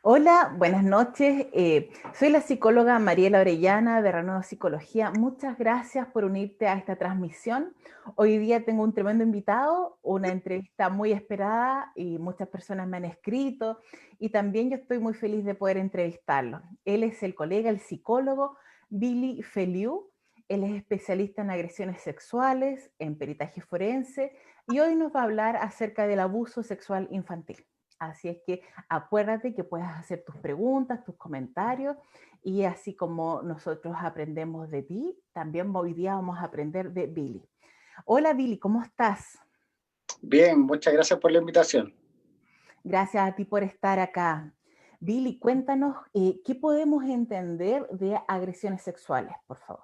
Hola, buenas noches. Soy la psicóloga Mariela Orellana de Renuevo Psicología. Muchas gracias por unirte a esta transmisión. Hoy día tengo un tremendo invitado, una entrevista muy esperada y muchas personas me han escrito y también yo estoy muy feliz de poder entrevistarlo. Él es el colega, el psicólogo Billy Feliu. Él es especialista en agresiones sexuales, en peritaje forense y hoy nos va a hablar acerca del abuso sexual infantil. Así es que acuérdate que puedes hacer tus preguntas, tus comentarios, y así como nosotros aprendemos de ti, también hoy día vamos a aprender de Billy. Hola Billy, ¿cómo estás? Bien, muchas gracias por la invitación. Gracias a ti por estar acá. Billy, cuéntanos qué podemos entender de agresiones sexuales, por favor.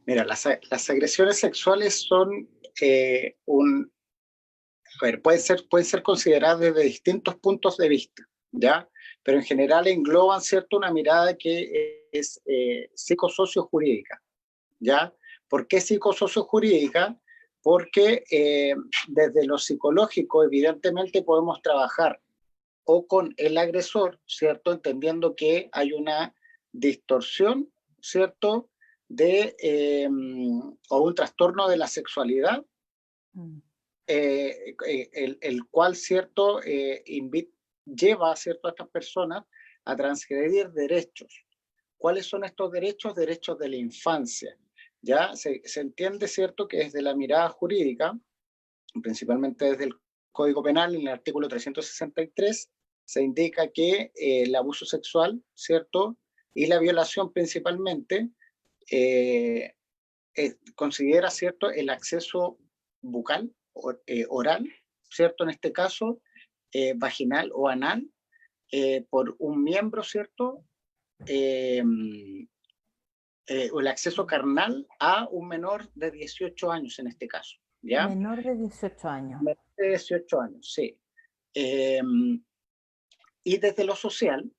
Mira, las agresiones sexuales son a ver, pueden ser consideradas desde distintos puntos de vista, ¿ya? Pero en general engloban, ¿cierto?, una mirada que es psicosociojurídica, ¿ya? ¿Por qué psicosociojurídica? Porque desde lo psicológico, evidentemente, podemos trabajar o con el agresor, ¿cierto? Entendiendo que hay una distorsión, ¿cierto? O un trastorno de la sexualidad, el cual, ¿cierto? Lleva, ¿cierto?, a estas personas a transgredir derechos. ¿Cuáles son estos derechos? Derechos de la infancia. Ya se entiende, ¿cierto?, que desde la mirada jurídica, principalmente desde el Código Penal, en el artículo 363, se indica que el abuso sexual, ¿cierto?, y la violación principalmente, considera, ¿cierto?, el acceso bucal, oral, ¿cierto?, en este caso, vaginal o anal, por un miembro, ¿cierto?, o el acceso carnal a un menor de 18 años en este caso, ¿ya? Menor de 18 años. Menor de 18 años, sí. Y desde lo social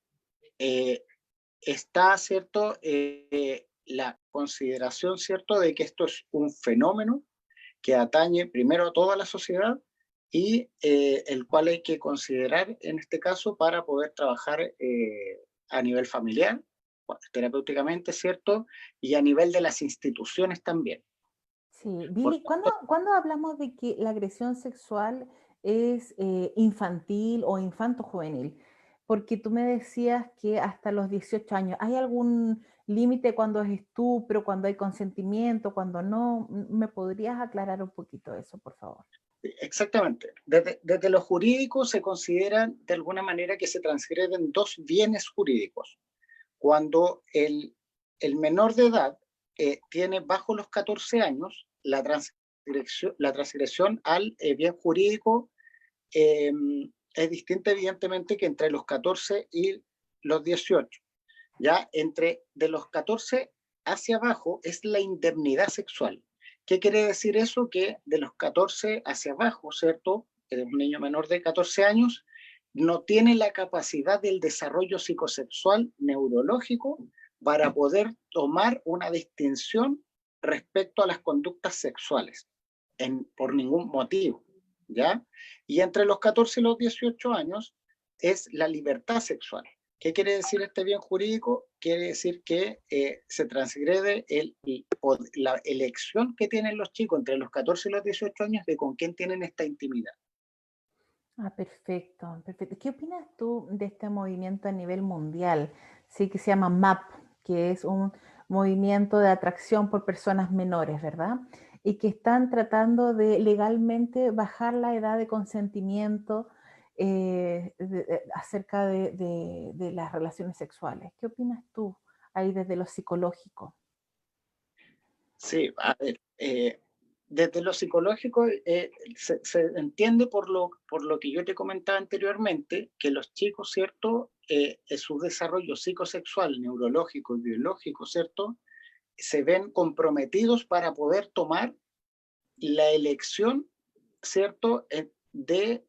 está, ¿cierto?, la consideración, ¿cierto?, de que esto es un fenómeno que atañe primero a toda la sociedad y el cual hay que considerar en este caso para poder trabajar a nivel familiar, terapéuticamente, ¿cierto? Y a nivel de las instituciones también. Sí, Por Billy, ¿cuándo, tanto, cuándo hablamos de que la agresión sexual es infantil o infanto-juvenil? Porque tú me decías que hasta los 18 años, ¿hay algún límite cuando es estupro, cuando hay consentimiento, cuando no? ¿Me podrías aclarar un poquito eso, por favor? exactamente, desde lo jurídico se considera de alguna manera que se transgreden dos bienes jurídicos. Cuando el menor de edad tiene bajo los 14 años, la transgresión al bien jurídico eh, es distinta evidentemente que entre los 14 y los 18. Ya de los 14 hacia abajo es la indemnidad sexual. ¿Qué quiere decir eso? Que de los 14 hacia abajo, ¿cierto? Un niño menor de 14 años no tiene la capacidad del desarrollo psicosexual neurológico para poder tomar una distinción respecto a las conductas sexuales por ningún motivo, ¿ya? Y entre los 14 y los 18 años es la libertad sexual. ¿Qué quiere decir este bien jurídico? Quiere decir que se transgrede la elección que tienen los chicos entre los 14 y los 18 años de con quién tienen esta intimidad. Ah, perfecto, perfecto. ¿Qué opinas tú de este movimiento a nivel mundial? Sí, que se llama MAP, que es un movimiento de atracción por personas menores, ¿verdad? Y que están tratando de legalmente bajar la edad de consentimiento acerca de las relaciones sexuales. ¿Qué opinas tú ahí desde lo psicológico? Sí, a ver, desde lo psicológico se entiende por lo que yo te comentaba anteriormente, que los chicos, ¿cierto? En su desarrollo psicosexual, neurológico y biológico, ¿cierto? Se ven comprometidos para poder tomar la elección, ¿cierto? De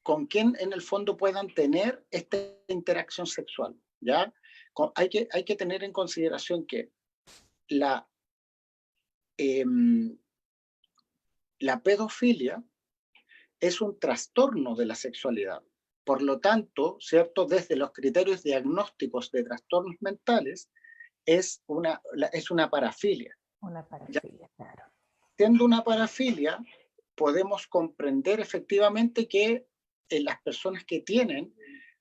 con quién en el fondo puedan tener esta interacción sexual, ¿ya? Hay que tener en consideración que la, eh, la pedofilia es un trastorno de la sexualidad. Por lo tanto, ¿cierto? Desde los criterios diagnósticos de trastornos mentales, es una parafilia. Una ¿Ya? parafilia, claro. Siendo una parafilia, podemos comprender efectivamente que las personas que tienen,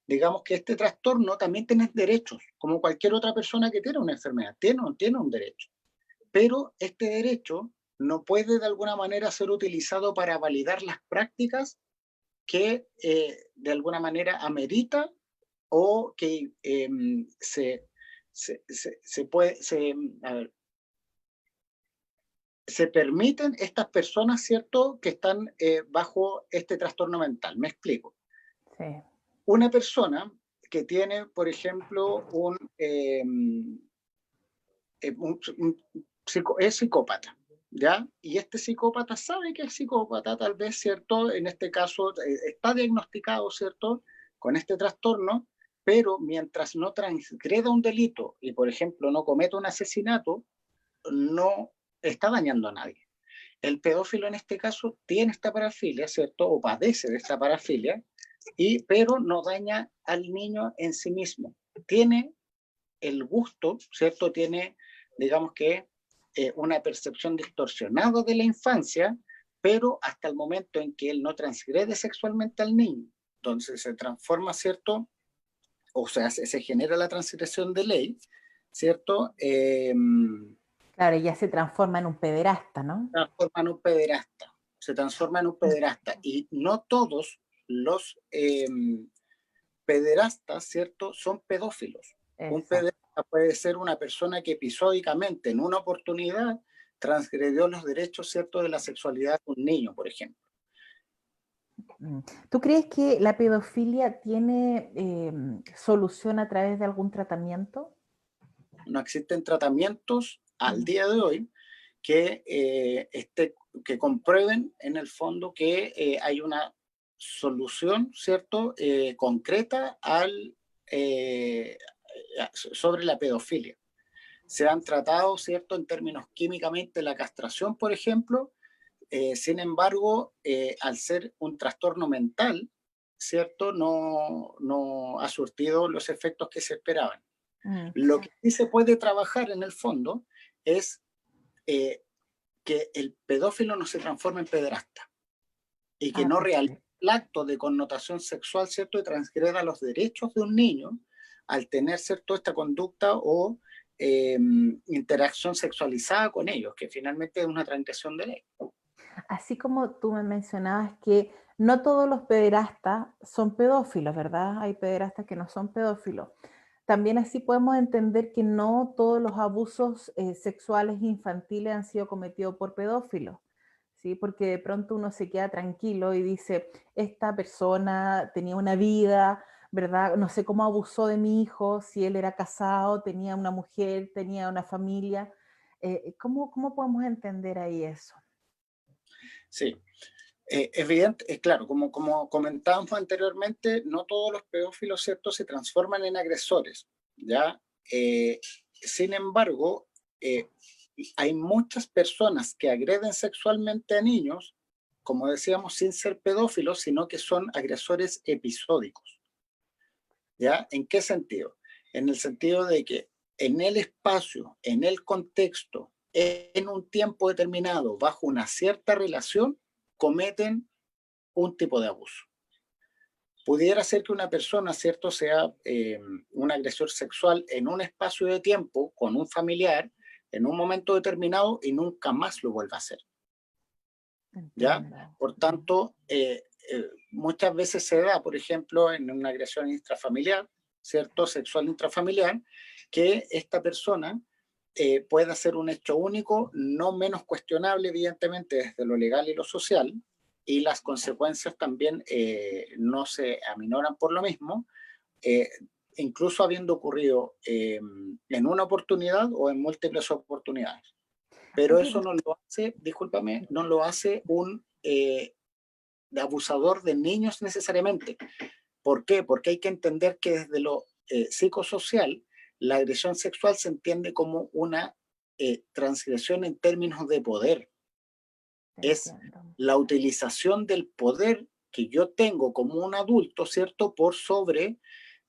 digamos que este trastorno, también tienen derechos, como cualquier otra persona que tiene una enfermedad, tiene un derecho. Pero este derecho no puede de alguna manera ser utilizado para validar las prácticas que de alguna manera amerita o que se puede, a ver, se permiten estas personas, ¿cierto?, que están bajo este trastorno mental. Me explico. Sí. Una persona que tiene, por ejemplo, es psicópata, ¿ya? Y este psicópata sabe que es psicópata, tal vez, ¿cierto? En este caso está diagnosticado, ¿cierto?, con este trastorno, pero mientras no transgreda un delito y, por ejemplo, no cometa un asesinato, no está dañando a nadie. El pedófilo en este caso tiene esta parafilia, ¿cierto? O padece de esta parafilia, pero no daña al niño en sí mismo. Tiene el gusto, ¿cierto? Tiene, digamos que, una percepción distorsionada de la infancia, pero hasta el momento en que él no transgrede sexualmente al niño, entonces se transforma, ¿cierto? O sea, se genera la transgresión de ley, ¿cierto? Claro, ya se transforma en un pederasta, ¿no? Transforma en un pederasta, se transforma en un pederasta. Y no todos los pederastas, ¿cierto?, son pedófilos. Un Exacto. pederasta puede ser una persona que episódicamente, en una oportunidad, transgredió los derechos, ¿cierto?, de la sexualidad de un niño, por ejemplo. Mm. ¿Tú crees que la pedofilia tiene solución a través de algún tratamiento? No existen tratamientos al Mm. día de hoy que, que comprueben en el fondo que hay una solución, ¿cierto?, concreta sobre la pedofilia. Se han tratado, ¿cierto?, en términos químicamente la castración, por ejemplo. Sin embargo, al ser un trastorno mental, ¿cierto?, no ha surtido los efectos que se esperaban. Mm. Lo que sí se puede trabajar en el fondo es eh, que el pedófilo no se transforme en pederasta y que Ah, no realice perfecto. el acto de connotación sexual, ¿cierto?, y transgreda los derechos de un niño al tener, ¿cierto?, esta conducta o interacción sexualizada con ellos, que finalmente es una transgresión de ley. Así como tú me mencionabas que no todos los pederastas son pedófilos, ¿verdad? Hay pederastas que no son pedófilos. También así podemos entender que no todos los abusos sexuales infantiles han sido cometidos por pedófilos, ¿sí? Porque de pronto uno se queda tranquilo y dice, esta persona tenía una vida, ¿verdad? No sé cómo abusó de mi hijo, si él era casado, tenía una mujer, tenía una familia. ¿Cómo podemos entender ahí eso? Sí, evidente, claro, como comentábamos anteriormente, no todos los pedófilos, ¿cierto?, se transforman en agresores, ¿ya? Sin embargo, hay muchas personas que agreden sexualmente a niños, como decíamos, sin ser pedófilos, sino que son agresores episódicos, ¿ya? ¿En qué sentido? En el sentido de que en el espacio, en el contexto, en un tiempo determinado, bajo una cierta relación, cometen un tipo de abuso. Pudiera ser que una persona, ¿cierto?, sea un agresor sexual en un espacio de tiempo con un familiar en un momento determinado y nunca más lo vuelva a hacer, ¿ya? Entiendo. Por Mm. tanto, muchas veces se da, por ejemplo, en una agresión intrafamiliar, ¿cierto?, sexual intrafamiliar, que esta persona pueda hacer un hecho único, no menos cuestionable, evidentemente, desde lo legal y lo social, y las consecuencias también no se aminoran por lo mismo, eh, incluso habiendo ocurrido en una oportunidad o en múltiples oportunidades. Pero Oye, eso no lo hace, discúlpame, no lo hace un abusador de niños necesariamente. ¿Por qué? Porque hay que entender que desde lo psicosocial, la agresión sexual se entiende como una transgresión en términos de poder. te Es entiendo. la utilización del poder que yo tengo como un adulto, ¿cierto? Por sobre,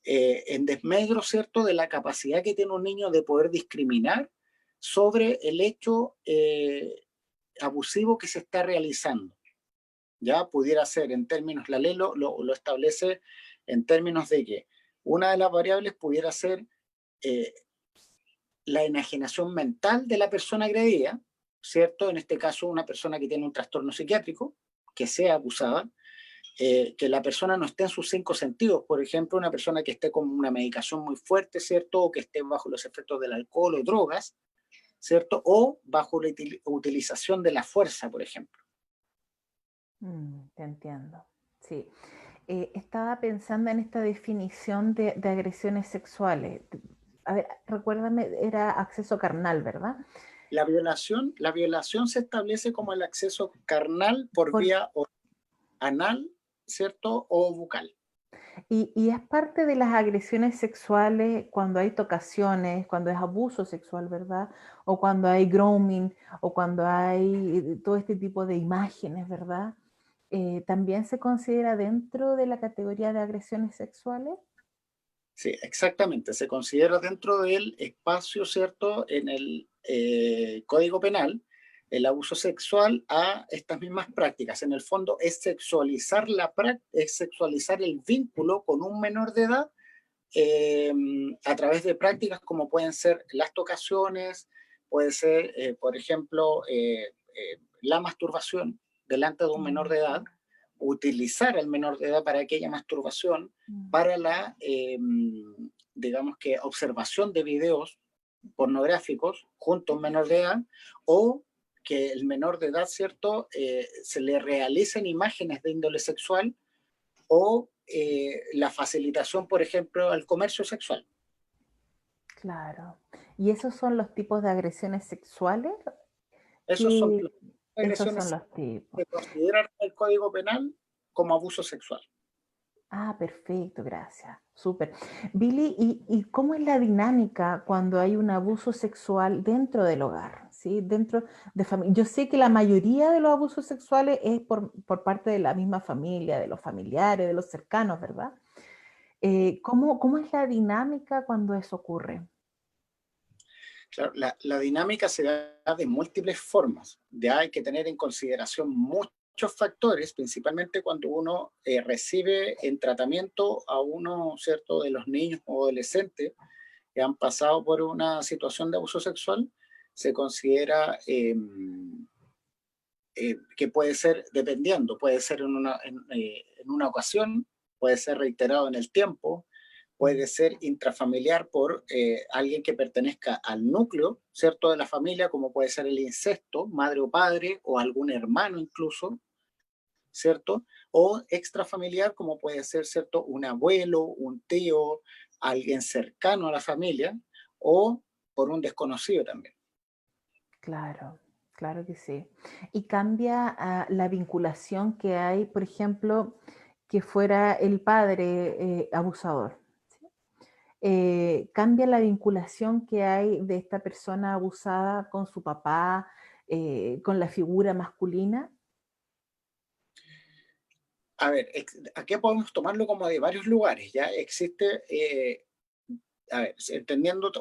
en desmedro, ¿cierto? De la capacidad que tiene un niño de poder discriminar sobre el hecho abusivo que se está realizando. Ya pudiera ser en términos, la ley lo establece en términos de que una de las variables pudiera ser eh, la enajenación mental de la persona agredida, ¿cierto? En este caso, una persona que tiene un trastorno psiquiátrico, que sea abusada, que la persona no esté en sus cinco sentidos, por ejemplo, una persona que esté con una medicación muy fuerte, ¿cierto? O que esté bajo los efectos del alcohol o drogas, ¿cierto? O bajo la utilización de la fuerza, por ejemplo. Te entiendo. Sí. Estaba pensando en esta definición de agresiones sexuales. A ver, recuérdame, era acceso carnal, ¿verdad? La violación se establece como el acceso carnal por Por, vía anal, ¿cierto? O bucal. y es parte de las agresiones sexuales cuando hay tocaciones, cuando es abuso sexual, ¿verdad? O cuando hay grooming, o cuando hay todo este tipo de imágenes, ¿verdad? ¿También se considera dentro de la categoría de agresiones sexuales? Sí, exactamente. Se considera dentro del espacio, ¿cierto? En el Código Penal, el abuso sexual a estas mismas prácticas. En el fondo es sexualizar, es sexualizar el vínculo con un menor de edad eh, a través de prácticas como pueden ser las tocaciones, puede ser, por ejemplo, la masturbación delante de un menor de edad, utilizar al menor de edad para aquella masturbación, para la, digamos que, observación de videos pornográficos junto a un menor de edad, o que el menor de edad, ¿cierto?, se le realicen imágenes de índole sexual o la facilitación, por ejemplo, al comercio sexual. Claro. ¿Y esos son los tipos de agresiones sexuales? Esos son Que las esos son agresiones los tipos. que consideran el Código Penal como abuso sexual. Ah, perfecto, gracias. Súper. Billy, ¿y cómo es la dinámica cuando hay un abuso sexual dentro del hogar? ¿Sí? Dentro de familia. Yo sé que la mayoría de los abusos sexuales es por parte de la misma familia, de los familiares, de los cercanos, ¿verdad? ¿Cómo es la dinámica cuando eso ocurre? Claro, la dinámica se da de múltiples formas. Ya hay que tener en consideración muchos factores, principalmente cuando uno recibe en tratamiento a uno, ¿cierto?, de los niños o adolescentes que han pasado por una situación de abuso sexual, se considera que puede ser, dependiendo, puede ser en una ocasión, puede ser reiterado en el tiempo, puede ser intrafamiliar por alguien que pertenezca al núcleo, ¿cierto?, de la familia, como puede ser el incesto, madre o padre, o algún hermano incluso, ¿cierto? O extrafamiliar, como puede ser, ¿cierto?, un abuelo, un tío, alguien cercano a la familia, o por un desconocido también. Claro, claro que sí. Y cambia la vinculación que hay, por ejemplo, que fuera el padre abusador. ¿Sí? Cambia la vinculación que hay de esta persona abusada con su papá, con la figura masculina. A ver, aquí podemos tomarlo como de varios lugares, ¿ya? Existe a ver, entendiendo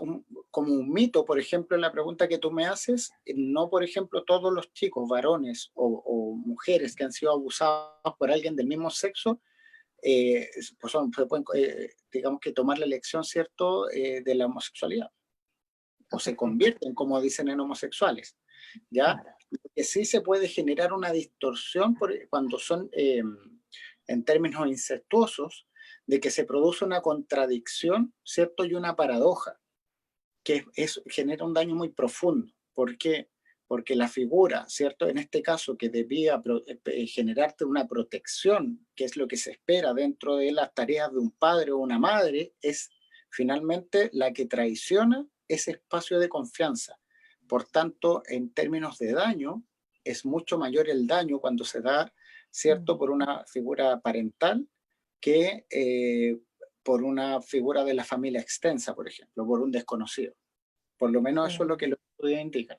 como un mito, por ejemplo, en la pregunta que tú me haces, no, por ejemplo, todos los chicos, varones o mujeres que han sido abusados por alguien del mismo sexo, pues se pueden, digamos que tomar la elección, ¿cierto?, de la homosexualidad, o Ah, se perfecto, convierten, como dicen, en homosexuales, ¿ya? claro. Que sí se puede generar una distorsión cuando son, en términos incestuosos, de que se produce una contradicción, ¿cierto? Y una paradoja que genera un daño muy profundo. ¿Por qué? Porque la figura, ¿cierto? En este caso, que debía generarte una protección, que es lo que se espera dentro de las tareas de un padre o una madre, es finalmente la que traiciona ese espacio de confianza. Por tanto, en términos de daño, es mucho mayor el daño cuando se da, ¿cierto?, por una figura parental que por una figura de la familia extensa, por ejemplo, por un desconocido. Por lo menos eso es lo Sí. que los estudios indican.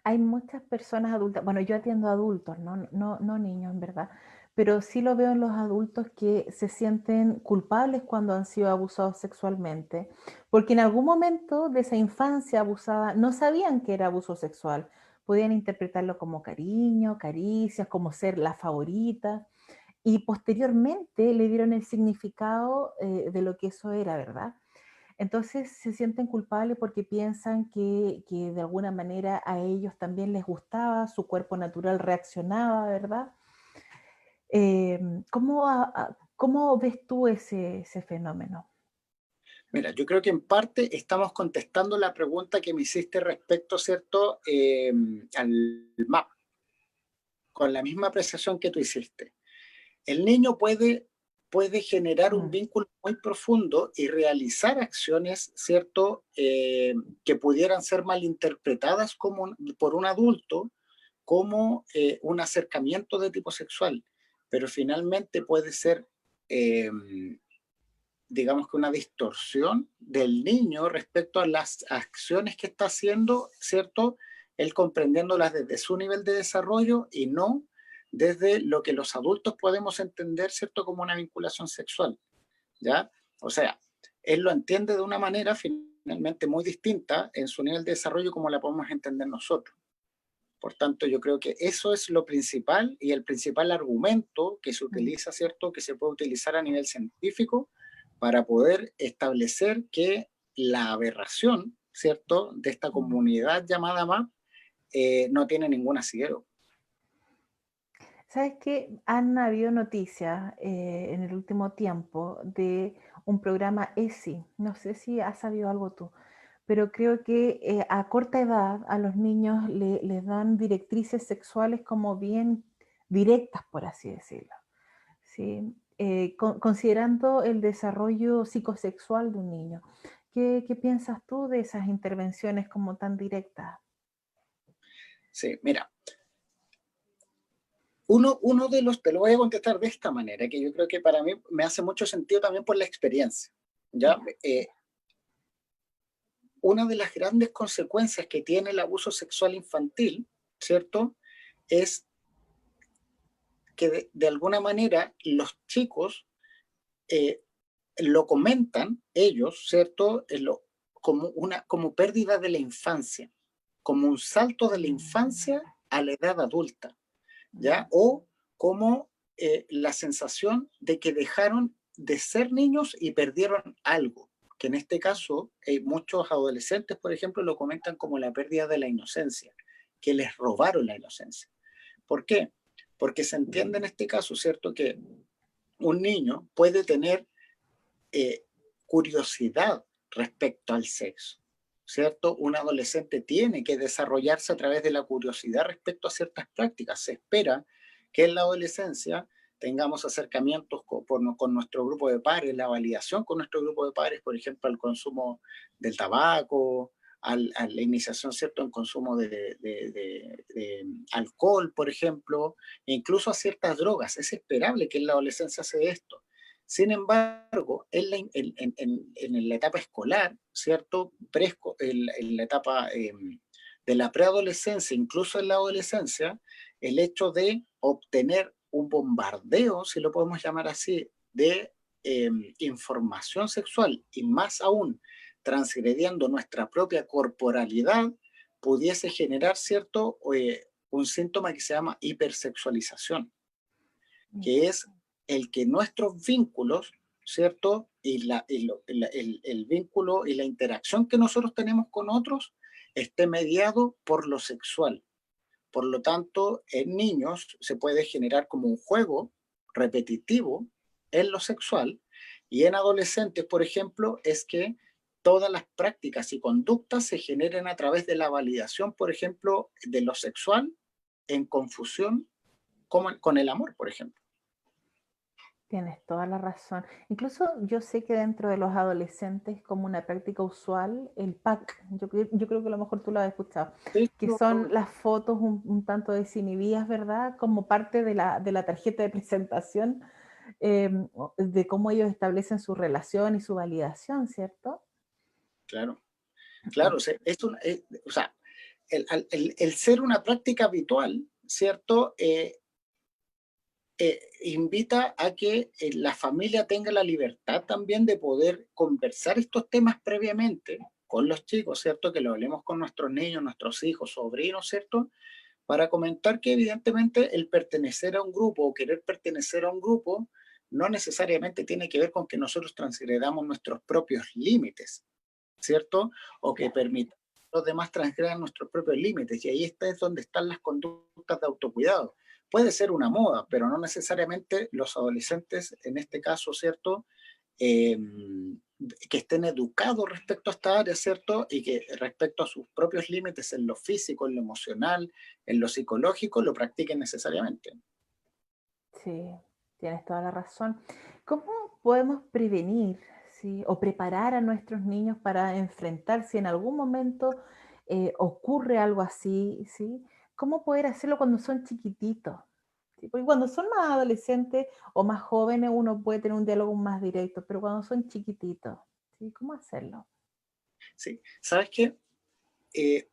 Hay muchas personas adultas, bueno, yo atiendo a adultos, no niños en verdad, pero sí lo veo en los adultos que se sienten culpables cuando han sido abusados sexualmente, porque en algún momento de esa infancia abusada no sabían que era abuso sexual, podían interpretarlo como cariño, caricias, como ser la favorita, y posteriormente le dieron el significado de lo que eso era, ¿verdad? Entonces se sienten culpables porque piensan que de alguna manera a ellos también les gustaba, su cuerpo natural reaccionaba, ¿verdad? ¿Cómo, cómo ves tú ese fenómeno? Mira, yo creo que en parte estamos contestando la pregunta que me hiciste respecto, ¿cierto? Al MAP, con la misma apreciación que tú hiciste. El niño puede generar un Mm, vínculo muy profundo y realizar acciones, ¿cierto? Que pudieran ser malinterpretadas por un adulto como un acercamiento de tipo sexual, pero finalmente puede ser, eh, digamos que una distorsión del niño respecto a las acciones que está haciendo, ¿cierto? Él comprendiéndolas desde su nivel de desarrollo y no desde lo que los adultos podemos entender, ¿cierto? Como una vinculación sexual, ¿ya? O sea, él lo entiende de una manera finalmente muy distinta en su nivel de desarrollo como la podemos entender nosotros. Por tanto, yo creo que eso es lo principal y el principal argumento que se mm, utiliza, ¿cierto? Que se puede utilizar a nivel científico para poder establecer que la aberración, ¿cierto? De esta mm. comunidad llamada MAP no tiene ningún asidero. ¿Sabes qué? Han habido noticias en el último tiempo de un programa ESI. No sé si has sabido algo tú, pero creo que a corta edad a los niños les dan directrices sexuales como bien directas, por así decirlo. ¿Sí? Considerando el desarrollo psicosexual de un niño. ¿Qué piensas tú de esas intervenciones como tan directas? Sí, mira, uno de los, te lo voy a contestar de esta manera, que yo creo que para mí me hace mucho sentido también por la experiencia. ¿Ya? Ya. Una de las grandes consecuencias que tiene el abuso sexual infantil, ¿cierto? Es que de alguna manera los chicos eh, lo comentan ellos, ¿cierto? Como pérdida de la infancia, como un salto de la infancia Mm, a la edad adulta, ¿ya? mm, O como la sensación de que dejaron de ser niños y perdieron algo, que en este caso muchos adolescentes, por ejemplo, lo comentan como la pérdida de la inocencia, que les robaron la inocencia. ¿Por qué? Porque se entiende en este caso, ¿cierto?, que un niño puede tener eh, curiosidad respecto al sexo, ¿cierto? Un adolescente tiene que desarrollarse a través de la curiosidad respecto a ciertas prácticas. Se espera que en la adolescencia tengamos acercamientos con nuestro grupo de pares, la validación con nuestro grupo de pares, por ejemplo, al consumo del tabaco, a la iniciación, ¿cierto?, en consumo de alcohol, por ejemplo, e incluso a ciertas drogas. Es esperable que en la adolescencia se dé esto. Sin embargo, en la etapa escolar, ¿cierto? En la etapa de la preadolescencia, incluso en la adolescencia, el hecho de obtener un bombardeo, si lo podemos llamar así, de información sexual y más aún transgrediendo nuestra propia corporalidad, pudiese generar, ¿cierto? Un síntoma que se llama hipersexualización, que ya. es el que nuestros vínculos, ¿cierto? El vínculo y la interacción que nosotros tenemos con otros esté mediado por lo sexual. Por lo tanto, en niños se puede generar como un juego repetitivo en lo sexual y en adolescentes, por ejemplo, es que todas las prácticas y conductas se generen a través de la validación, por ejemplo, de lo sexual en confusión con el amor, por ejemplo. Tienes toda la razón. Incluso yo sé que dentro de los adolescentes, como una práctica usual, el pack, yo creo que a lo mejor tú lo has escuchado, Sí, que son las fotos un tanto desinhibidas, ¿verdad? Como parte de la tarjeta de presentación, de cómo ellos establecen su relación y su validación, ¿cierto? claro. Claro, o sea, el ser una práctica habitual, ¿cierto? invita a que la familia tenga la libertad también de poder conversar estos temas previamente con los chicos, ¿cierto? Que lo hablemos con nuestros niños, nuestros hijos, sobrinos, ¿cierto? Para comentar que evidentemente el pertenecer a un grupo o querer pertenecer a un grupo no necesariamente tiene que ver con que nosotros transgredamos nuestros propios límites, ¿cierto? O que Claro. permitamos que los demás transgredan nuestros propios límites. Y ahí es donde están las conductas de autocuidado. Puede ser una moda, pero no necesariamente los adolescentes, en este caso, ¿cierto? Eh, que estén educados respecto a esta área, ¿cierto? Y que respecto a sus propios límites en lo físico, en lo emocional, en lo psicológico, lo practiquen necesariamente. Sí, tienes toda la razón. ¿Cómo podemos prevenir, sí, o preparar a nuestros niños para enfrentar si en algún momento ocurre algo así, sí? ¿Cómo poder hacerlo cuando son chiquititos? ¿Sí? Porque cuando son más adolescentes o más jóvenes uno puede tener un diálogo más directo, pero cuando son chiquititos, ¿sí? ¿Cómo hacerlo? ¿Sí? ¿Sabes qué? Eh,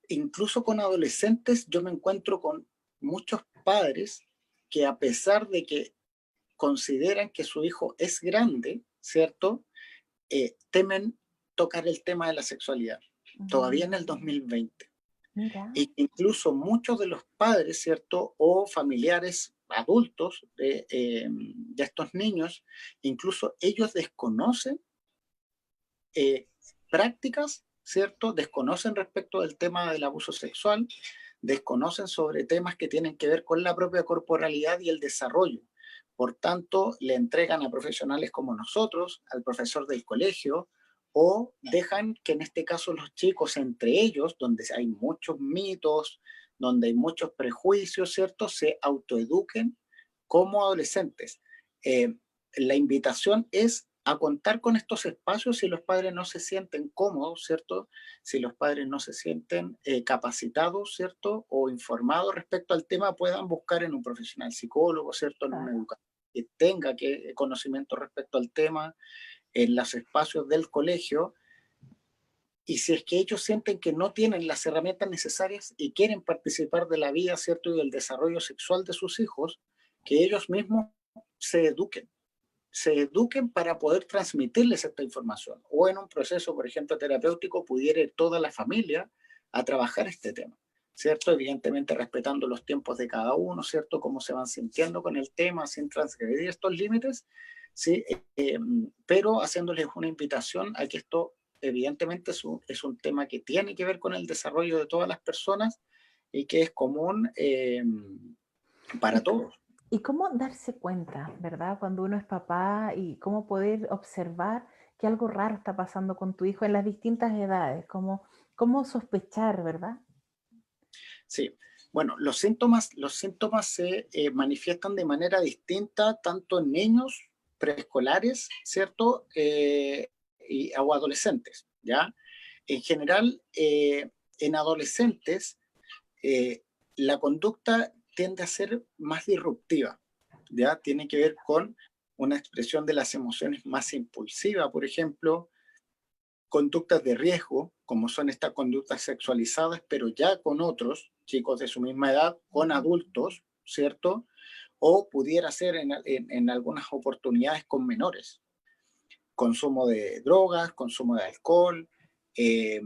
Incluso con adolescentes yo me encuentro con muchos padres que a pesar de que consideran que su hijo es grande, ¿cierto? Temen tocar el tema de la sexualidad, todavía en el Mm, 2020. mira, Y incluso muchos de los padres, ¿cierto? O familiares adultos de estos niños, incluso ellos desconocen eh, prácticas, ¿cierto? Desconocen respecto del tema del abuso sexual, desconocen sobre temas que tienen que ver con la propia corporalidad y el desarrollo. Por tanto, le entregan a profesionales como nosotros, al profesor del colegio, o dejan que en este caso los chicos entre ellos, donde hay muchos mitos, donde hay muchos prejuicios, ¿cierto? Se autoeduquen como adolescentes. La invitación es a contar con estos espacios si los padres no se sienten cómodos, ¿cierto? Si los padres no se sienten capacitados, ¿cierto? O informados respecto al tema, puedan buscar en un profesional psicólogo, ¿cierto? En un claro. educador que tenga conocimiento respecto al tema, en los espacios del colegio. Y si es que ellos sienten que no tienen las herramientas necesarias y quieren participar de la vida, ¿cierto? Y del desarrollo sexual de sus hijos, que ellos mismos se eduquen para poder transmitirles esta información. O en un proceso, por ejemplo, terapéutico, pudiera ir toda la familia a trabajar este tema, ¿cierto? Evidentemente respetando los tiempos de cada uno, ¿cierto? Cómo se van sintiendo con el tema sin transgredir estos límites, ¿sí? Pero haciéndoles una invitación a que esto, evidentemente, es un tema que tiene que ver con el desarrollo de todas las personas y que es común para ¿Y, todos. y cómo darse cuenta, verdad? Cuando uno es papá y cómo poder observar que algo raro está pasando con tu hijo en las distintas edades, cómo sospechar, ¿verdad? Sí, bueno, los síntomas se manifiestan de manera distinta tanto en niños preescolares, ¿cierto? O adolescentes, ¿ya? En general, en adolescentes, eh, la conducta tiende a ser más disruptiva, ¿ya? Tiene que ver con una expresión de las emociones más impulsiva, por ejemplo, conductas de riesgo, como son estas conductas sexualizadas, pero ya con otros chicos de su misma edad, con adultos, ¿cierto? O pudiera ser en algunas oportunidades con menores. Consumo de drogas, consumo de alcohol, eh,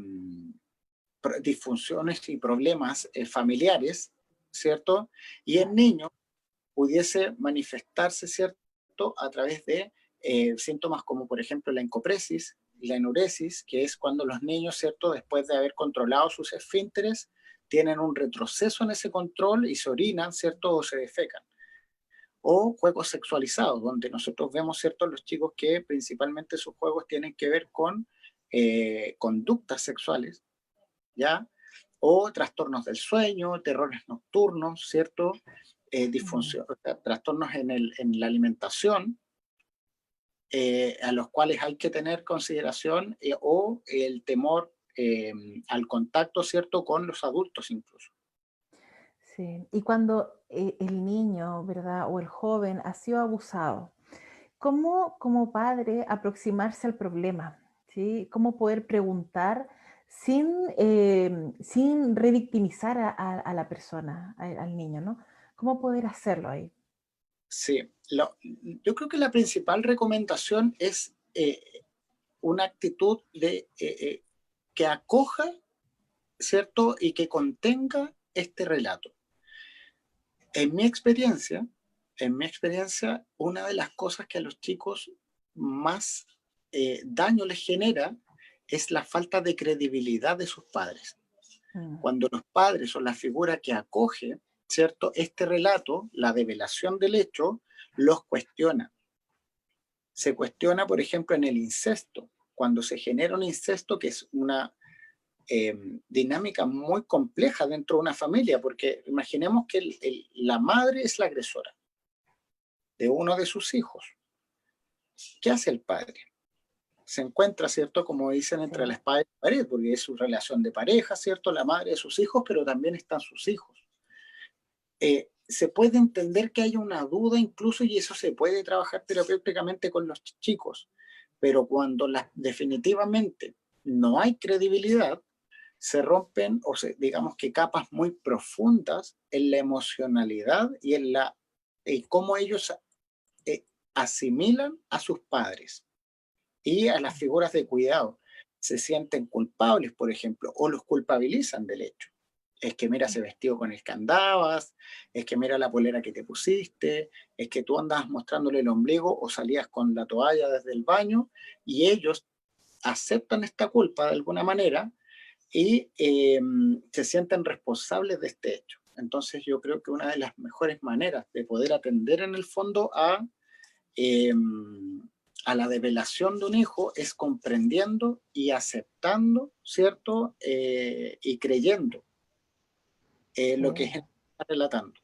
disfunciones y problemas familiares, ¿cierto? Y en Claro. niños pudiese manifestarse, ¿cierto? A través de síntomas como, por ejemplo, la encopresis, la enuresis, que es cuando los niños, ¿cierto? Después de haber controlado sus esfínteres, tienen un retroceso en ese control y se orinan, ¿cierto? O se defecan. O juegos sexualizados, donde nosotros vemos, ¿cierto? Los chicos que principalmente sus juegos tienen que ver con conductas sexuales, ¿ya? O trastornos del sueño, terrores nocturnos, ¿cierto? Mm. Disfunción, o sea, trastornos en la alimentación, a los cuales hay que tener consideración o el temor al contacto, ¿cierto?, con los adultos incluso. Sí. Y cuando el niño, ¿verdad? O el joven ha sido abusado, ¿cómo como padre aproximarse al problema? ¿Sí? ¿Cómo poder preguntar sin revictimizar a la persona, al niño, ¿no? ¿Cómo poder hacerlo ahí? Sí, yo creo que la principal recomendación es una actitud que acoja, ¿cierto? Y que contenga este relato. En mi experiencia, una de las cosas que a los chicos más daño les genera es la falta de credibilidad de sus padres. Mm. Cuando los padres son la figura que acoge, ¿cierto? Este relato, la develación del hecho, los cuestiona. Se cuestiona, por ejemplo, en el incesto. Cuando se genera un incesto, que es una dinámica muy compleja dentro de una familia, porque imaginemos que la madre es la agresora de uno de sus hijos. ¿Qué hace el padre? Se encuentra, ¿cierto? Como dicen, Sí. entre la espada y la pared, porque es su relación de pareja, ¿cierto? La madre de sus hijos, pero también están sus hijos. Se puede entender que hay una duda incluso, y eso se puede trabajar terapéuticamente con los chicos, pero cuando definitivamente no hay credibilidad, se rompen, digamos que capas muy profundas en la emocionalidad y en cómo ellos eh, asimilan a sus padres y a las figuras de cuidado. Se sienten culpables, por ejemplo, o los culpabilizan del hecho. Es que mira ese vestido con el que andabas, es que mira la polera que te pusiste, es que tú andabas mostrándole el ombligo o salías con la toalla desde el baño, y ellos aceptan esta culpa de alguna manera y se sienten responsables de este hecho. Entonces yo creo que una de las mejores maneras de poder atender en el fondo eh, a la develación de un hijo es comprendiendo y aceptando, ¿cierto? Y creyendo Sí. lo que está relatando.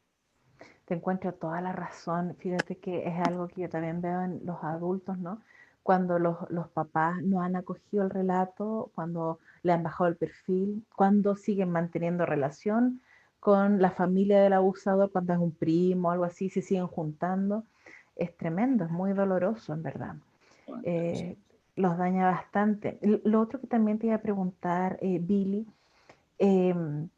Te encuentro toda la razón. Fíjate que es algo que yo también veo en los adultos, ¿no? Cuando los papás no han acogido el relato, cuando le han bajado el perfil, cuando siguen manteniendo relación con la familia del abusador, cuando es un primo o algo así, se siguen juntando. Es tremendo, es muy doloroso, en verdad. Eh, los daña bastante. Lo otro que también te iba a preguntar, Billy, em,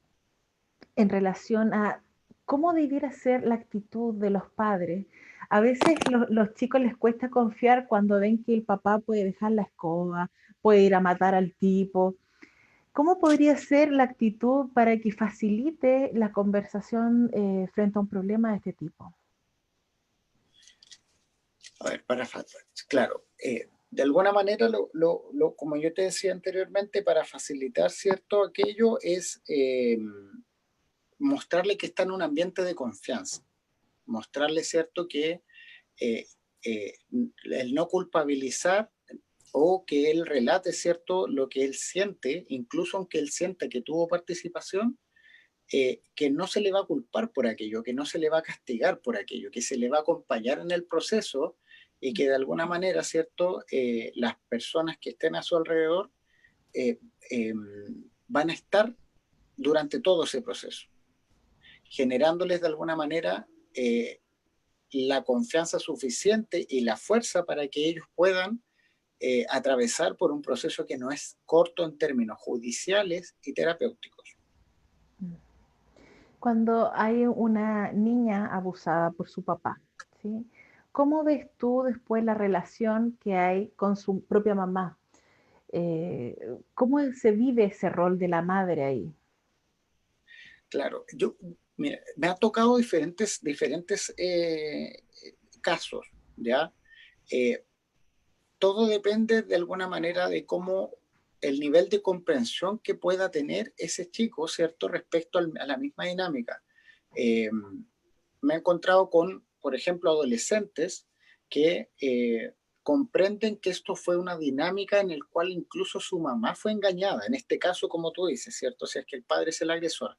en relación a cómo debiera ser la actitud de los padres. A veces los chicos les cuesta confiar cuando ven que el papá puede dejar la escoba, puede ir a matar al tipo. ¿Cómo podría ser la actitud para que facilite la conversación frente a un problema de este tipo? A ver, claro, de alguna manera, como yo te decía anteriormente, para facilitar cierto aquello es mostrarle que está en un ambiente de confianza, mostrarle cierto que eh, eh, el no culpabilizar o que él relate cierto lo que él siente, incluso aunque él sienta que tuvo participación, que no se le va a culpar por aquello, que no se le va a castigar por aquello, que se le va a acompañar en el proceso y que de alguna manera, ¿cierto? Las personas que estén a su alrededor eh, eh, van a estar durante todo ese proceso, generándoles de alguna manera la confianza suficiente y la fuerza para que ellos puedan atravesar por un proceso que no es corto en términos judiciales y terapéuticos. Cuando hay una niña abusada por su papá, ¿sí? ¿Cómo ves tú después la relación que hay con su propia mamá? ¿Cómo se vive ese rol de la madre ahí? Claro, mira, me ha tocado diferentes casos, ¿ya? Eh, Todo depende de alguna manera de cómo el nivel de comprensión que pueda tener ese chico, ¿cierto? Respecto a la misma dinámica. Eh, Me he encontrado con, por ejemplo, adolescentes que comprenden que esto fue una dinámica en el cual incluso su mamá fue engañada, en este caso, como tú dices, ¿cierto? O sea, es que el padre es el agresor,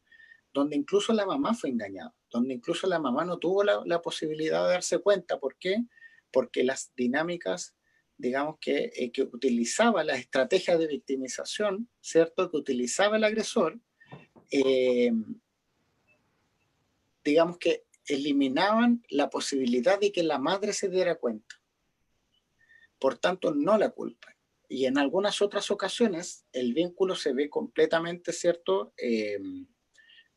donde incluso la mamá fue engañada, donde incluso la mamá no tuvo la posibilidad de darse cuenta. ¿Por qué? Porque las dinámicas, digamos que utilizaba las estrategias de victimización, ¿cierto? Que utilizaba el agresor, eh, digamos que eliminaban la posibilidad de que la madre se diera cuenta. Por tanto, no la culpa. Y en algunas otras ocasiones el vínculo se ve completamente, ¿cierto?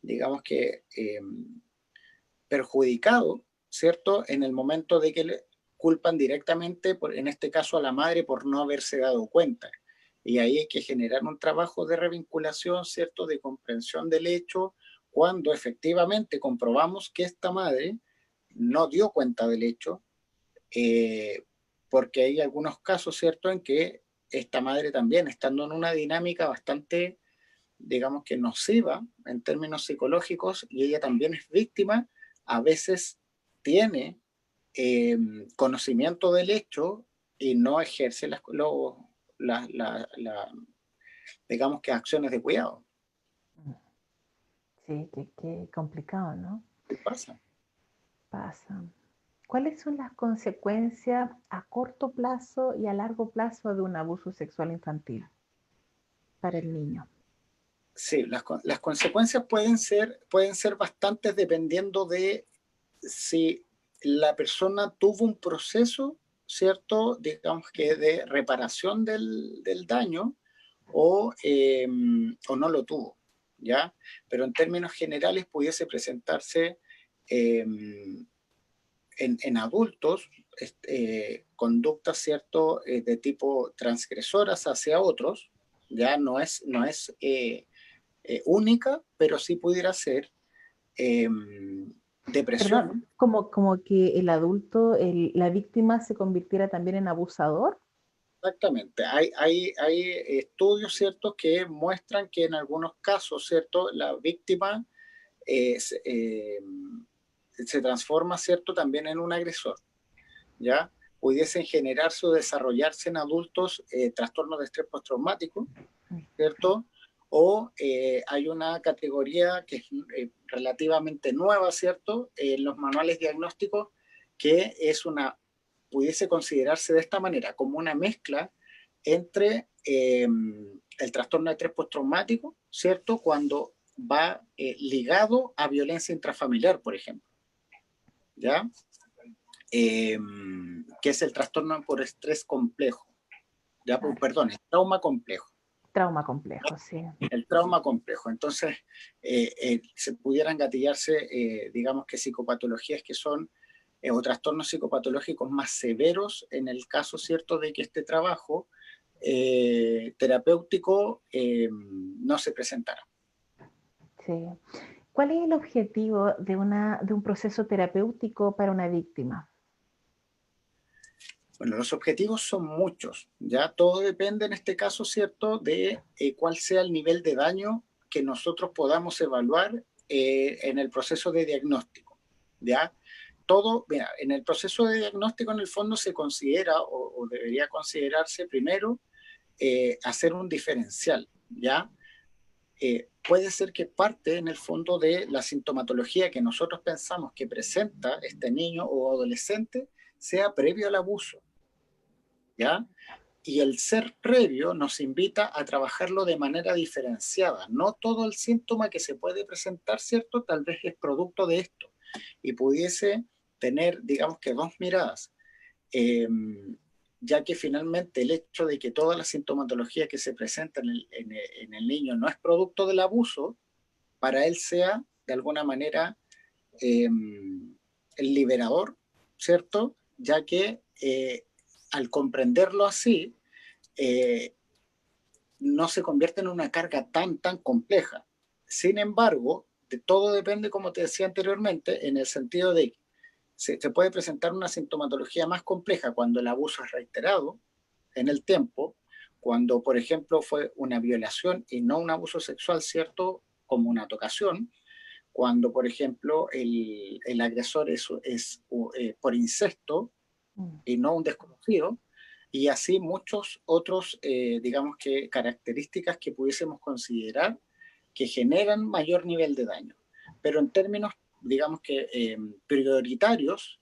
Digamos que perjudicado, ¿cierto? En el momento de que le culpan directamente, en este caso a la madre, por no haberse dado cuenta. Y ahí hay que generar un trabajo de revinculación, ¿cierto? De comprensión del hecho, cuando efectivamente comprobamos que esta madre no dio cuenta del hecho, eh, porque hay algunos casos, ¿cierto?, en que esta madre también, estando en una dinámica bastante, digamos que nociva en términos psicológicos, y ella también es víctima, a veces tiene conocimiento del hecho y no ejerce digamos que acciones de cuidado. Sí, qué complicado, ¿no? ¿Qué pasa? Pasa. ¿Cuáles son las consecuencias a corto plazo y a largo plazo de un abuso sexual infantil para el niño? Sí, las consecuencias pueden ser bastantes dependiendo de si la persona tuvo un proceso, ¿cierto? Digamos que de reparación del daño o no lo tuvo, ¿ya? Pero en términos generales pudiese presentarse eh, en adultos conductas, ¿cierto? De tipo transgresoras hacia otros, ya no es única, pero sí pudiera ser eh, Perdón, depresión. como que el adulto, la víctima se convirtiera también en abusador. Exactamente. Hay estudios, ¿cierto?, que muestran que en algunos casos, ¿cierto?, la víctima eh, se, eh, se transforma, ¿cierto?, también en un agresor, ¿ya? Pudiesen generarse o desarrollarse en adultos trastornos de estrés postraumático, ¿cierto? O hay una categoría que es relativamente nueva, ¿cierto? En los manuales diagnósticos, que es pudiese considerarse de esta manera, como una mezcla entre el trastorno de estrés postraumático, ¿cierto? Cuando va ligado a violencia intrafamiliar, por ejemplo, ¿ya? Que es el trastorno por estrés complejo, ¿ya? Claro, Perdón, el trauma complejo. trauma complejo, sí. El trauma complejo. Entonces, se pudieran gatillarse, digamos que psicopatologías que son, o trastornos psicopatológicos más severos en el caso, ¿cierto?, de que este trabajo terapéutico no se presentara. Sí. ¿Cuál es el objetivo de un proceso terapéutico para una víctima? Bueno, los objetivos son muchos, ya todo depende en este caso, ¿cierto?, de cuál sea el nivel de daño que nosotros podamos evaluar en el proceso de diagnóstico, ¿ya? Todo, mira, en el proceso de diagnóstico en el fondo se considera o debería considerarse primero hacer un diferencial, ¿ya? Puede ser que parte en el fondo de la sintomatología que nosotros pensamos que presenta este niño o adolescente sea previo al abuso, ¿ya? Y el ser previo nos invita a trabajarlo de manera diferenciada. No todo el síntoma que se puede presentar, ¿cierto? Tal vez es producto de esto y pudiese tener, digamos que dos miradas, eh, ya que finalmente el hecho de que toda la sintomatología que se presenta en el niño no es producto del abuso, para él sea de alguna manera eh, el liberador, ¿cierto? Ya que al comprenderlo así, eh, no se convierte en una carga tan compleja. Sin embargo, todo depende, como te decía anteriormente, en el sentido de que se puede presentar una sintomatología más compleja cuando el abuso es reiterado en el tiempo, cuando, por ejemplo, fue una violación y no un abuso sexual, ¿cierto? Como una tocación, cuando, por ejemplo, el agresor es por incesto Mm. y no un desconocido, y así muchos otros, digamos que características que pudiésemos considerar que generan mayor nivel de daño. Pero en términos, digamos que prioritarios,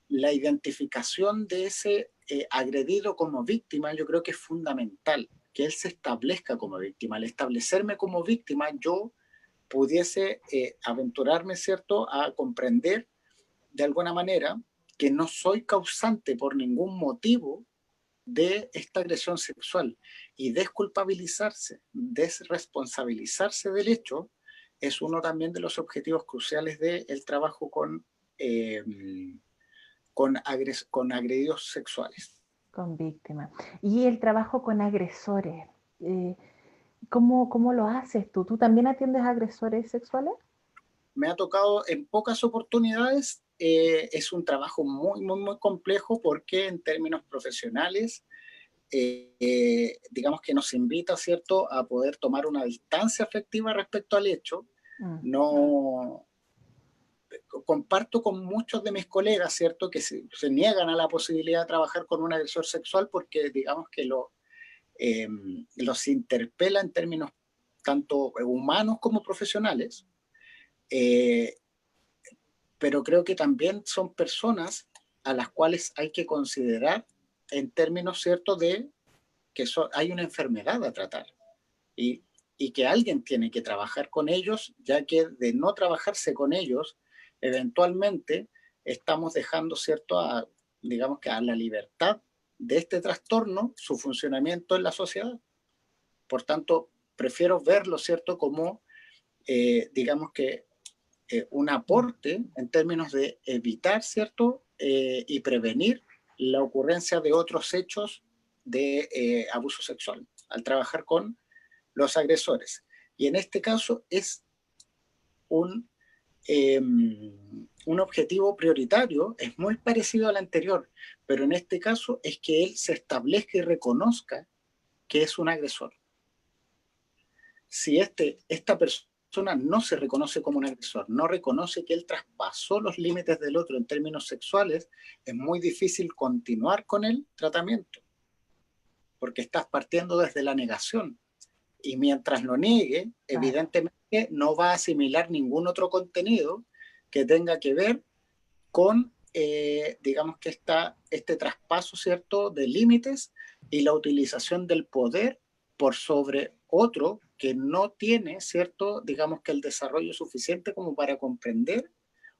la identificación de ese agredido como víctima yo creo que es fundamental, que él se establezca como víctima. Al establecerme como víctima, yo pudiese aventurarme, ¿cierto?, a comprender de alguna manera que no soy causante por ningún motivo de esta agresión sexual, y desculpabilizarse, desresponsabilizarse del hecho es uno también de los objetivos cruciales del trabajo con eh, con agredidos sexuales. Con víctimas. Y el trabajo con agresores, eh, ¿cómo lo haces tú? ¿Tú también atiendes a agresores sexuales? Me ha tocado en pocas oportunidades. Es un trabajo muy, muy, muy complejo porque en términos profesionales, digamos que nos invita, ¿cierto?, a poder tomar una distancia afectiva respecto al hecho. Mm, No comparto con muchos de mis colegas, ¿cierto?, que se niegan a la posibilidad de trabajar con un agresor sexual porque digamos que eh, los interpela en términos tanto humanos como profesionales. Eh, pero creo que también son personas a las cuales hay que considerar en términos ciertos de que hay una enfermedad a tratar y, y que alguien tiene que trabajar con ellos, ya que de no trabajarse con ellos, eventualmente estamos dejando, cierto, digamos que a la libertad de este trastorno su funcionamiento en la sociedad. Por tanto, prefiero verlo, cierto, como digamos que un mm, aporte en términos de evitar, ¿cierto? Y prevenir la ocurrencia de otros hechos de abuso sexual al trabajar con los agresores. Y en este caso es un, un objetivo prioritario, es muy parecido al anterior, pero en este caso es que él se establezca y reconozca que es un agresor. Si esta persona no se reconoce como un agresor, no reconoce que él traspasó los límites del otro en términos sexuales, es muy difícil continuar con el tratamiento, porque estás partiendo desde la negación. Y mientras lo niegue, claro. evidentemente no va a asimilar ningún otro contenido que tenga que ver con, digamos que este traspaso, ¿cierto?, de límites y la utilización del poder por sobre otro que no tiene, ¿cierto?, digamos que el desarrollo suficiente como para comprender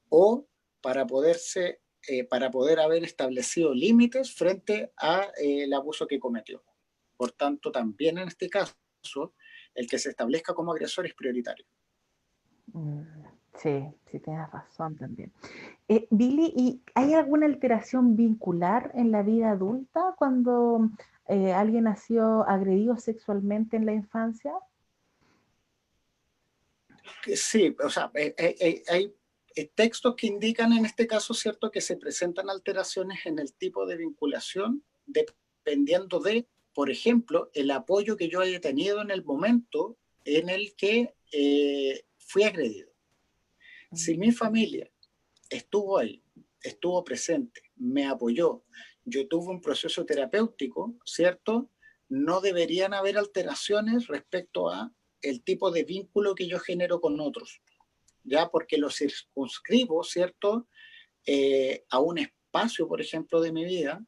o para poder haber establecido límites frente a el abuso que cometió. Por tanto, también en este caso, el que se establezca como agresor es prioritario. Mm, sí, sí, tienes razón también. Billy, ¿y hay alguna alteración vincular en la vida adulta cuando alguien ha sido agredido sexualmente en la infancia? Sí, o sea, hay textos que indican en este caso, ¿cierto?, que se presentan alteraciones en el tipo de vinculación dependiendo de, por ejemplo, el apoyo que yo haya tenido en el momento en el que fui agredido. Si mi Mm, familia estuvo ahí, estuvo presente, me apoyó, yo tuve un proceso terapéutico, ¿cierto? No deberían haber alteraciones respecto a el tipo de vínculo que yo genero con otros, ya porque lo circunscribo, ¿cierto? A un espacio, por ejemplo, de mi vida,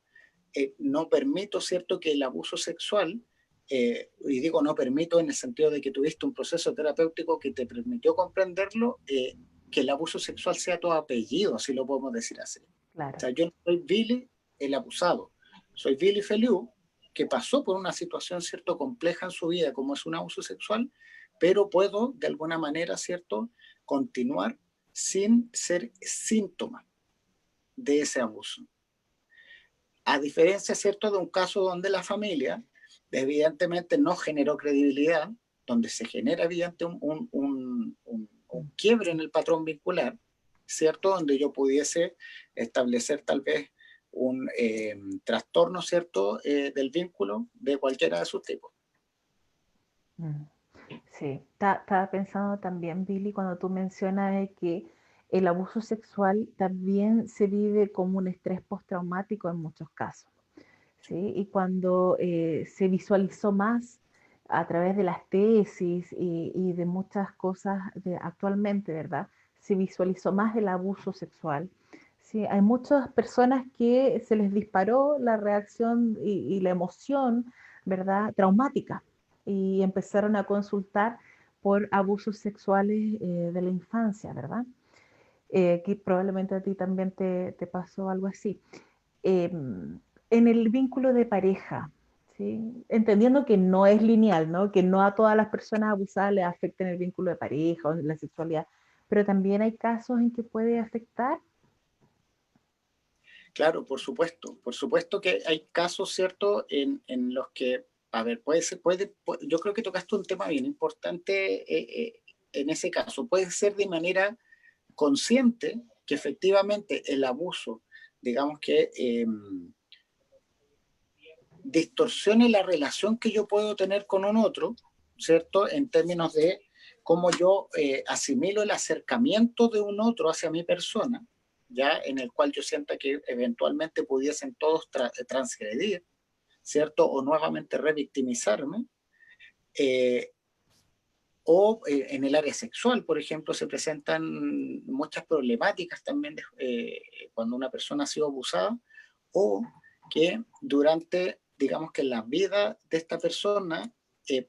no permito, ¿cierto?, que el abuso sexual, y digo no permito en el sentido de que tuviste un proceso terapéutico que te permitió comprenderlo, que el abuso sexual sea tu apellido, si lo podemos decir así. O claro. sea, yo no soy Billy el abusado, soy Billy Feliu, que pasó por una situación, ¿cierto?, compleja en su vida, como es un abuso sexual, pero puedo, de alguna manera, ¿cierto?, continuar sin ser síntoma de ese abuso. A diferencia, ¿cierto?, de un caso donde la familia evidentemente no generó credibilidad, donde se genera evidente un Mm. quiebre en el patrón vincular, ¿cierto?, donde yo pudiese establecer tal vez un trastorno, ¿cierto?, del vínculo de cualquiera de sus tipos. Mm. Sí, estaba pensando también, Billy, cuando tú mencionas de que el abuso sexual también se vive como un estrés postraumático en muchos casos, ¿sí? Y cuando se visualizó más a través de las tesis y de muchas cosas actualmente, ¿verdad? Se visualizó más el abuso sexual. Sí, hay muchas personas que se les disparó la reacción y la emoción, ¿verdad? Traumática y empezaron a consultar por abusos sexuales de la infancia, ¿verdad? Que probablemente a ti también te pasó algo así. En el vínculo de pareja, ¿sí? Entendiendo que no es lineal, ¿no? Que no a todas las personas abusadas les afecta en el vínculo de pareja o en la sexualidad, pero también hay casos en que puede afectar. Claro, por supuesto que hay casos, ¿cierto?, en los que, a ver, yo creo que tocaste un tema bien importante en ese caso. Puede ser de manera consciente que efectivamente el abuso, digamos que distorsione la relación que yo puedo tener con un otro, ¿cierto? En términos de cómo yo asimilo el acercamiento de un otro hacia mi persona, ya en el cual yo sienta que eventualmente pudiesen todos transgredir, ¿cierto? O nuevamente revictimizarme. Eh, en el área sexual, por ejemplo, se presentan muchas problemáticas también cuando una persona ha sido abusada, o que durante, digamos que la vida de esta persona,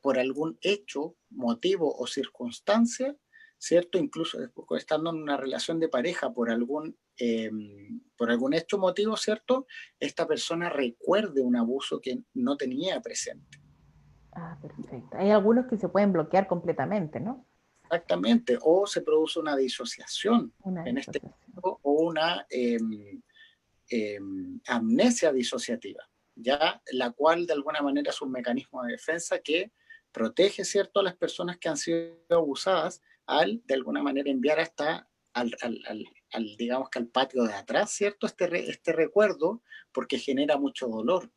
por algún hecho, motivo o circunstancia, ¿cierto? Incluso estando en una relación de pareja por algún hecho motivo, ¿cierto? Esta persona recuerde un abuso que no tenía presente. Ah, perfecto. Hay algunos que se pueden bloquear completamente, ¿no? Exactamente, o se produce una disociación, Una en este disociación. caso, o una amnesia disociativa, ya la cual de alguna manera es un mecanismo de defensa que protege, ¿cierto?, a las personas que han sido abusadas al, de alguna manera, enviar hasta digamos que al patio de atrás, ¿cierto?, este recuerdo, porque genera mucho dolor.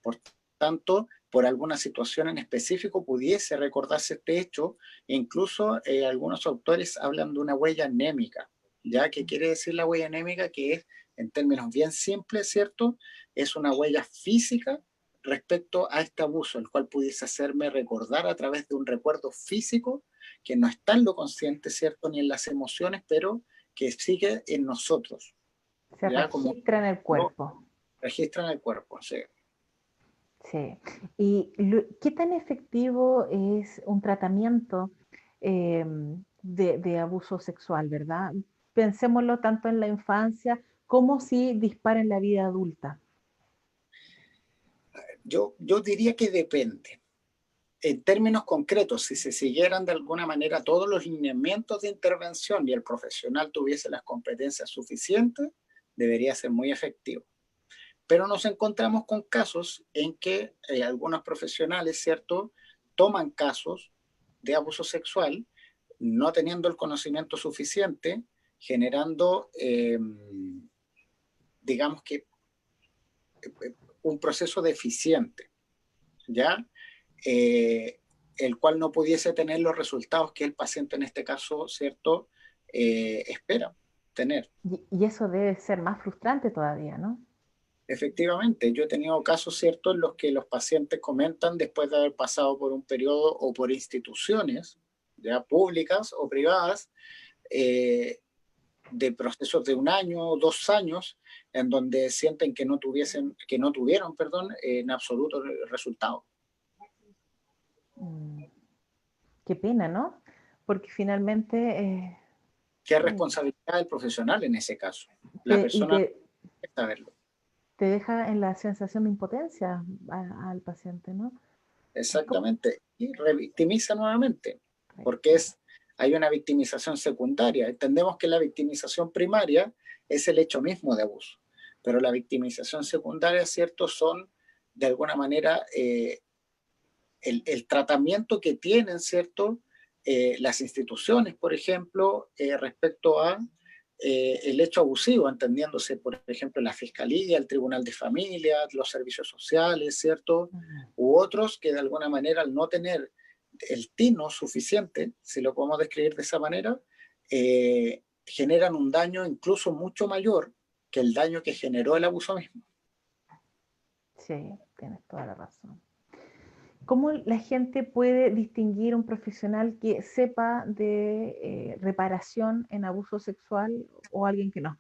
Por tanto, por alguna situación en específico pudiese recordarse este hecho, e incluso algunos autores hablan de una huella anémica. ¿Ya? ¿Qué quiere decir la huella anémica? Que es, en términos bien simples, ¿cierto? Es una huella física respecto a este abuso, el cual pudiese hacerme recordar a través de un recuerdo físico que no está en lo consciente, ¿cierto? Ni en las emociones, pero que sigue en nosotros, Se ¿ya? Como registra en el lo cuerpo. registra en el cuerpo, ¿sí? Sí. ¿Y qué tan efectivo es un tratamiento de abuso sexual, verdad? Pensémoslo tanto en la infancia como si dispara en la vida adulta. Yo diría que depende. En términos concretos, si se siguieran de alguna manera todos los lineamientos de intervención y el profesional tuviese las competencias suficientes, debería ser muy efectivo. Pero nos encontramos con casos en que algunos profesionales, ¿cierto?, toman casos de abuso sexual no teniendo el conocimiento suficiente, generando, digamos que, un proceso deficiente, ¿ya? Eh, el cual no pudiese tener los resultados que el paciente en este caso, ¿cierto?, espera tener. Y eso debe ser más frustrante todavía, ¿no? Efectivamente, yo he tenido casos, ¿cierto?, en los que los pacientes comentan después de haber pasado por un periodo o por instituciones, ya públicas o privadas, eh, de procesos de 1 año o 2 años, en donde sienten que no tuvieron, perdón, en absoluto resultado. Mm, qué pena, ¿no? Porque finalmente ¿Qué es eh, responsabilidad del profesional en ese caso? La te, y persona te, debe saberlo. te deja en la sensación de impotencia al paciente, ¿no? ¿Cómo? Exactamente. Y revictimiza nuevamente, porque hay una victimización secundaria. Entendemos que la victimización primaria es el hecho mismo de abuso, pero la victimización secundaria, ¿cierto?, son de alguna manera el tratamiento que tienen, ¿cierto?, las instituciones, por ejemplo, respecto a el hecho abusivo, entendiéndose, por ejemplo, la Fiscalía, el Tribunal de Familia, los servicios sociales, ¿cierto? Mm, U otros que de alguna manera, al no tener el tino suficiente, si lo podemos describir de esa manera, generan un daño incluso mucho mayor que el daño que generó el abuso mismo. sí, tienes toda la razón. ¿Cómo la gente puede distinguir un profesional que sepa de reparación en abuso sexual o alguien que no?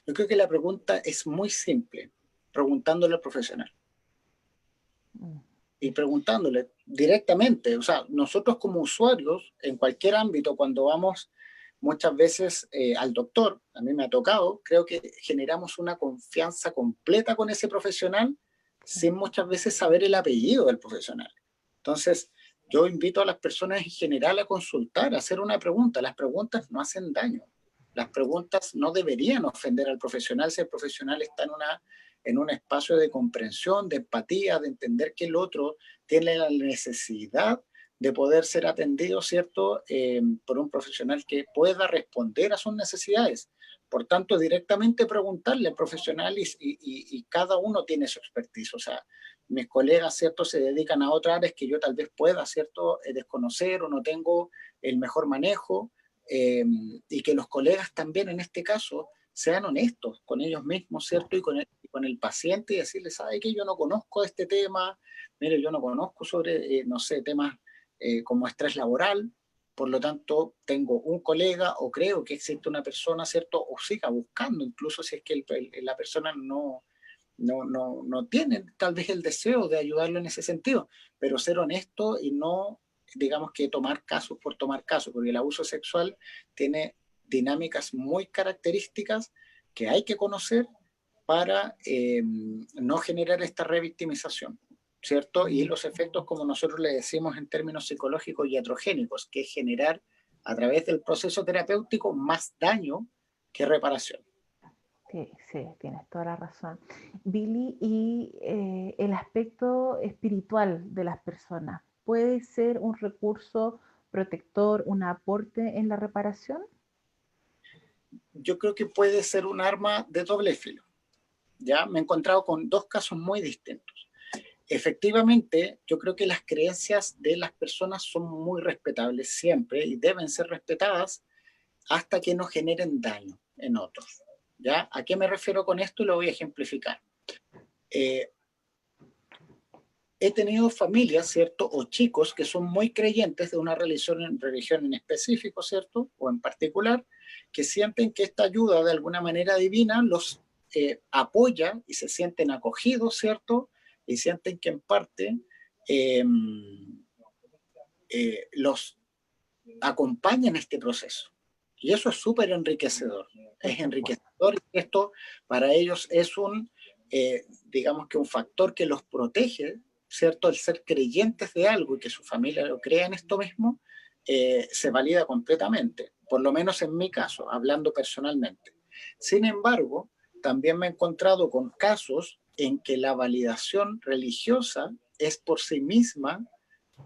Yo creo que la pregunta es muy simple, preguntándole al profesional. Mm, Y preguntándole directamente, o sea, nosotros como usuarios, en cualquier ámbito, cuando vamos muchas veces al doctor, a mí me ha tocado, creo que generamos una confianza completa con ese profesional sí. sin muchas veces saber el apellido del profesional. Entonces, yo invito a las personas en general a consultar, a hacer una pregunta. Las preguntas no hacen daño. Las preguntas no deberían ofender al profesional si el profesional está en un espacio de comprensión, de empatía, de entender que el otro tiene la necesidad de poder ser atendido, ¿cierto?, por un profesional que pueda responder a sus necesidades. Por tanto, directamente preguntarle al profesional y cada uno tiene su expertise. O sea, mis colegas, ¿cierto?, se dedican a otras áreas que yo tal vez pueda, ¿cierto?, desconocer o no tengo el mejor manejo, y que los colegas también en este caso sean honestos con ellos mismos, ¿cierto?, y con el paciente y decirle, ¿sabe qué? Yo no conozco este tema, mire, yo no conozco sobre, no sé, temas como estrés laboral, por lo tanto, tengo un colega o creo que existe una persona, ¿cierto? O siga buscando, incluso si es que la persona no tiene tal vez el deseo de ayudarlo en ese sentido, pero ser honesto y no, digamos que tomar casos por tomar casos, porque el abuso sexual tiene dinámicas muy características que hay que conocer para no generar esta revictimización, ¿cierto? Y los efectos, como nosotros le decimos en términos psicológicos, iatrogénicos, que es generar a través del proceso terapéutico más daño que reparación. Sí, sí, tienes toda la razón. Billy, y el aspecto espiritual de las personas, ¿puede ser un recurso protector, un aporte en la reparación? Yo creo que puede ser un arma de doble filo. Ya me he encontrado con dos casos muy distintos. Efectivamente, yo creo que las creencias de las personas son muy respetables siempre y deben ser respetadas hasta que no generen daño en otros. ¿Ya? ¿A qué me refiero con esto? Y lo voy a ejemplificar. Eh, He tenido familias, ¿cierto? O chicos que son muy creyentes de una religión en específico, ¿cierto? O en particular, que sienten que esta ayuda de alguna manera divina los apoya y se sienten acogidos, ¿cierto? Y sienten que en parte eh, los acompaña en este proceso. Y eso es súper enriquecedor. Es enriquecedor y esto para ellos es digamos que un factor que los protege, ¿cierto? El ser creyentes de algo y que su familia lo crea en esto mismo, se valida completamente, por lo menos en mi caso, hablando personalmente. Sin embargo, también me he encontrado con casos en que la validación religiosa es por sí misma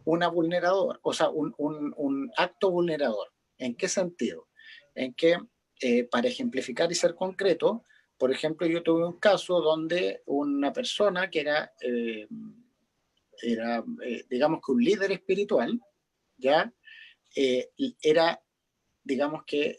una vulnerador, o sea, un acto vulnerador. ¿En qué sentido? En que, para ejemplificar y ser concreto, por ejemplo, yo tuve un caso donde una persona que era digamos que un líder espiritual, ¿ya? Era, digamos que,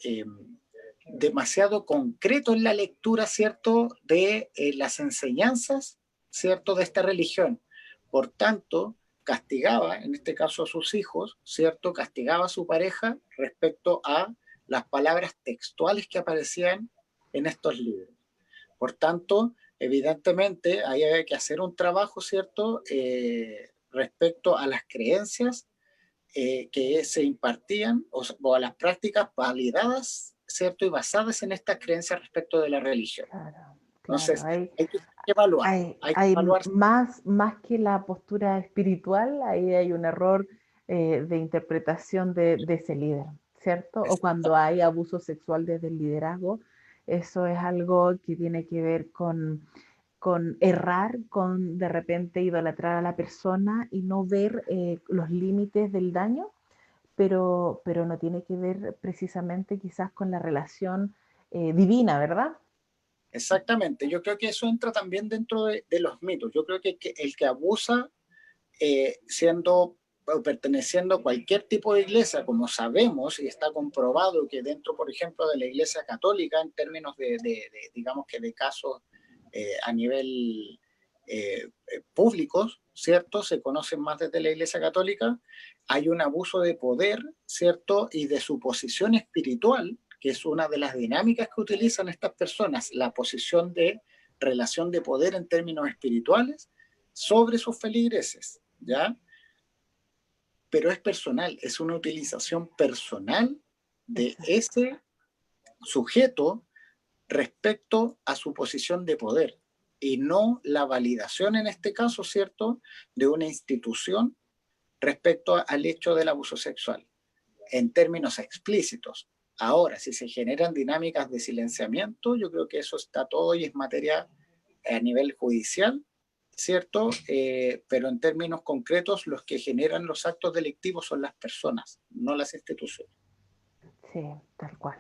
demasiado concreto en la lectura, ¿cierto?, de las enseñanzas, ¿cierto?, de esta religión. Por tanto, castigaba, en este caso a sus hijos, ¿cierto?, castigaba a su pareja respecto a las palabras textuales que aparecían en estos libros. Por tanto, evidentemente, ahí había que hacer un trabajo, ¿cierto?, respecto a las creencias que se impartían o a las prácticas validadas, ¿cierto? Y basadas en estas creencias respecto de la religión. Claro, claro. Entonces, hay que evaluar, hay que Hay evaluar. más que la postura espiritual, ahí hay un error de interpretación de ese líder, ¿cierto? O cuando hay abuso sexual desde el liderazgo, eso es algo que tiene que ver con errar, con de repente idolatrar a la persona y no ver los límites del daño, pero no tiene que ver precisamente quizás con la relación divina, ¿verdad? Exactamente, yo creo que eso entra también dentro de los mitos. Yo creo que el que abusa siendo o perteneciendo a cualquier tipo de iglesia, como sabemos y está comprobado que dentro, por ejemplo, de la iglesia católica, en términos digamos que de casos a nivel públicos, ¿cierto? Se conocen más desde la iglesia católica, hay un abuso de poder, ¿cierto? Y de su posición espiritual, que es una de las dinámicas que utilizan estas personas, la posición de relación de poder en términos espirituales sobre sus feligreses, ¿ya? Pero es personal, es una utilización personal de Exacto. ese sujeto respecto a su posición de poder y no la validación en este caso, ¿cierto?, de una institución respecto al hecho del abuso sexual en términos explícitos. Ahora, si se generan dinámicas de silenciamiento, yo creo que eso está todo y es materia a nivel judicial, ¿cierto? Pero en términos concretos, los que generan los actos delictivos son las personas, no las instituciones. Sí, tal cual.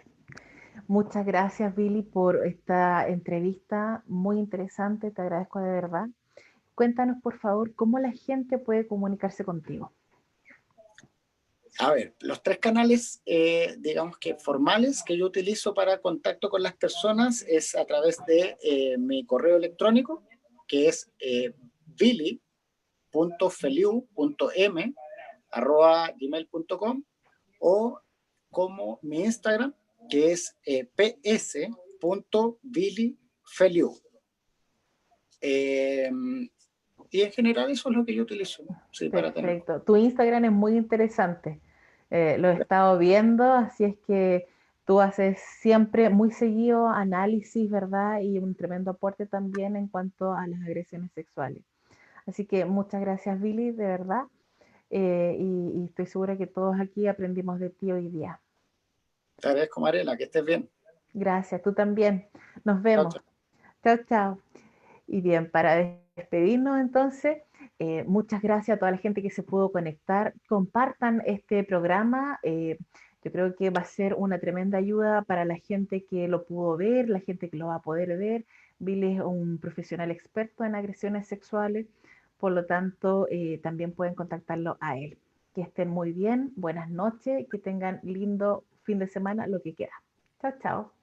Muchas gracias, Billy, por esta entrevista muy interesante. Te agradezco de verdad. Cuéntanos, por favor, cómo la gente puede comunicarse contigo. A ver, los tres canales, digamos que formales que yo utilizo para contacto con las personas es a través de mi correo electrónico, que es billy.feliu.m@gmail.com, o como mi Instagram, que es ps.billyfeliu. Eh, y en general eso es lo que yo utilizo, sí, para tener. Perfecto. Tu Instagram es muy interesante. Lo he estado viendo, así es que tú haces siempre muy seguido análisis, ¿verdad? Y un tremendo aporte también en cuanto a las agresiones sexuales. Así que muchas gracias, Billy, de verdad. Y estoy segura que todos aquí aprendimos de ti hoy día. Te agradezco, Mariela, que estés bien. Gracias, tú también. Nos Chao, vemos. chao. Chao, chao. Y bien, para despedirnos entonces, muchas gracias a toda la gente que se pudo conectar. Compartan este programa. Yo creo que va a ser una tremenda ayuda para la gente que lo pudo ver, la gente que lo va a poder ver. Billy es un profesional experto en agresiones sexuales, por lo tanto, también pueden contactarlo a él. Que estén muy bien, buenas noches, que tengan lindo fin de semana, lo que queda. Chao, chao.